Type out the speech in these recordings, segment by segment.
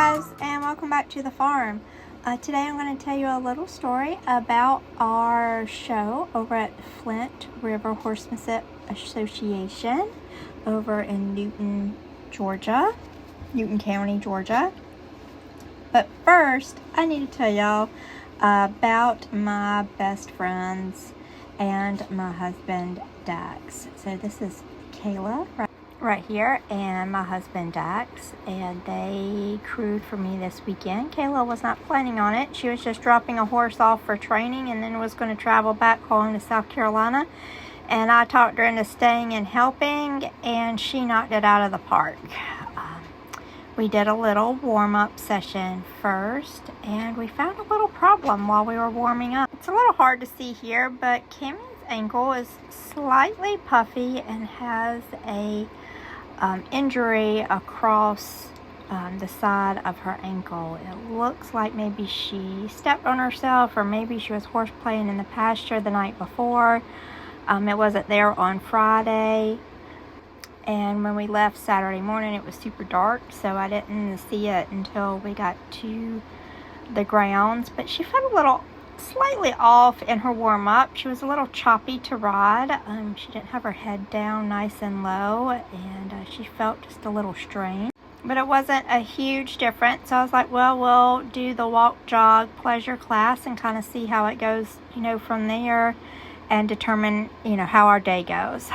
guys, and welcome back to the farm. Today I'm going to tell you a little story about our show over at Flint River Horsemanship Association over in Newton County, Georgia. But first, I need to tell y'all about my best friends and my husband, Dax. So this is Kayla right here, and my husband Dax, and they crewed for me this weekend. Kayla was not planning on it. She was just dropping a horse off for training and then was going to travel back home to South Carolina, and I talked her into staying and helping, and she knocked it out of the park. We did a little warm-up session first, and we found a little problem while we were warming up. It's a little hard to see here, but Cammie's ankle is slightly puffy and has a injury across the side of her ankle. It looks like maybe she stepped on herself, or maybe she was horse playing in the pasture the night before. It wasn't there on Friday, and when we left Saturday morning it was super dark, so I didn't see it until we got to the grounds. But she felt a little slightly off in her warm-up. She was a little choppy to ride. She didn't have her head down nice and low, and she felt just a little strained. But it wasn't a huge difference, so I was like, well, we'll do the walk, jog, pleasure class and kind of see how it goes, from there, and determine, how our day goes.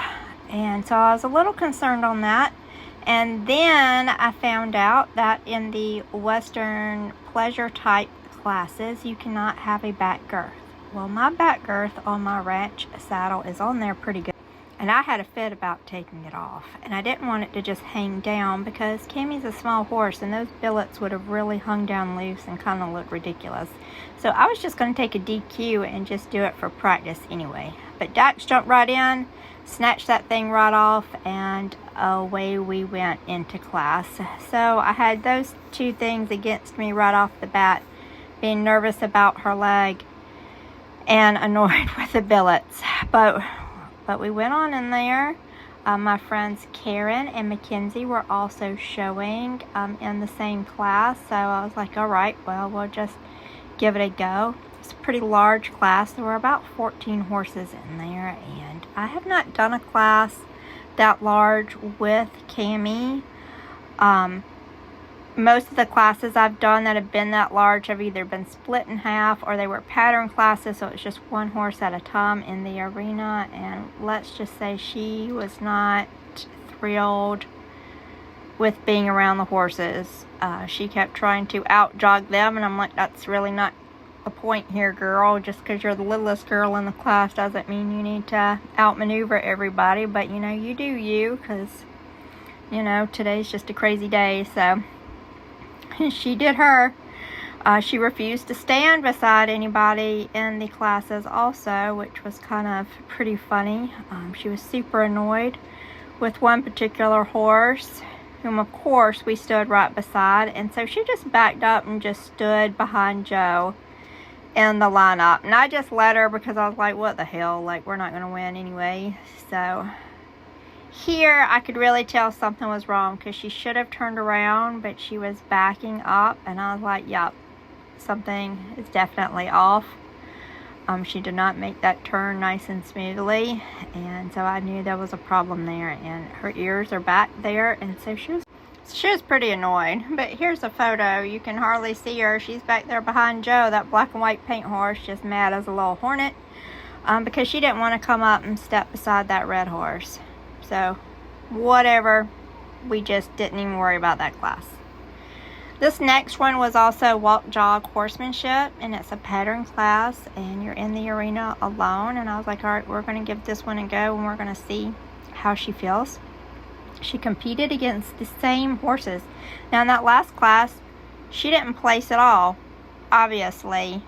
And so I was a little concerned on that. And then I found out that in the Western pleasure type classes, you cannot have a back girth. Well, my back girth on my ranch saddle is on there pretty good, and I had a fit about taking it off, and I didn't want it to just hang down because Cammie's a small horse and those billets would have really hung down loose and kind of looked ridiculous. So I was just going to take a DQ and just do it for practice anyway. But Dax jumped right in, snatched that thing right off, and away we went into class. So I had those two things against me right off the bat, being nervous about her leg and annoyed with the billets. But we went on in there. My friends Karen and Mackenzie were also showing in the same class. So I was like, all right, well, we'll just give it a go. It's a pretty large class. There were about 14 horses in there, and I have not done a class that large with Cammie. Most of the classes I've done that have been that large have either been split in half or they were pattern classes, so it's just one horse at a time in the arena. And let's just say she was not thrilled with being around the horses. She kept trying to out-jog them, and I'm like, that's really not the point here, girl. Just because you're the littlest girl in the class doesn't mean you need to outmaneuver everybody. But, you do you, because, today's just a crazy day, so she did her. She refused to stand beside anybody in the classes also, which was kind of pretty funny. She was super annoyed with one particular horse, whom of course we stood right beside, and so she just backed up and just stood behind Joe in the lineup. And I just let her because I was like, what the hell, we're not going to win anyway. So here I could really tell something was wrong, because she should have turned around, but she was backing up, and I was like, yep, something is definitely off. She did not make that turn nice and smoothly, and so I knew there was a problem there. And her ears are back there, and so she was pretty annoyed. But here's a photo. You can hardly see her. She's back there behind Joe, that black and white paint horse, just mad as a little hornet, because she didn't want to come up and step beside that red horse. So, whatever, we just didn't even worry about that class. This next one was also walk, jog, horsemanship, and it's a pattern class, and you're in the arena alone. And I was like, all right, we're going to give this one a go, and we're going to see how she feels. She competed against the same horses. Now, in that last class, she didn't place at all, obviously.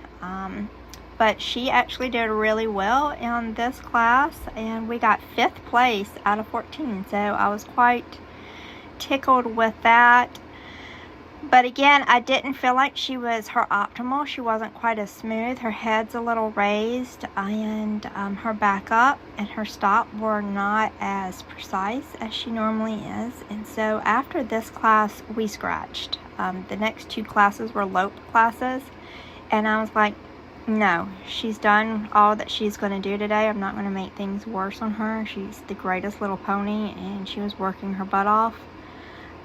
But she actually did really well in this class, and we got 5th place out of 14. So I was quite tickled with that. But again, I didn't feel like she was her optimal. She wasn't quite as smooth. Her head's a little raised, and her back up and her stop were not as precise as she normally is. And so after this class, we scratched. The next 2 classes were lope classes, and I was like, no, she's done all that she's going to do today. I'm not going to make things worse on her. She's the greatest little pony, and she was working her butt off.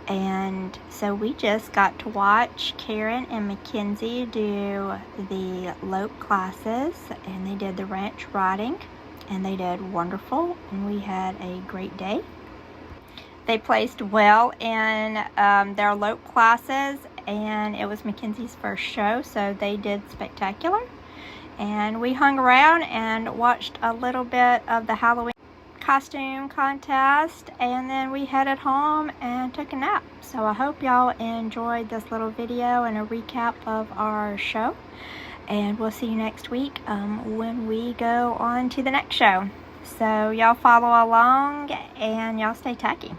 And so we just got to watch Karen and Mackenzie do the lope classes, and they did the ranch riding, and they did wonderful, and we had a great day. They placed well in their lope classes, and it was Mackenzie's first show, so they did spectacular. And we hung around and watched a little bit of the Halloween costume contest, and then we headed home and took a nap. So I hope y'all enjoyed this little video and a recap of our show, and we'll see you next week when we go on to the next show. So y'all follow along and y'all stay tacky.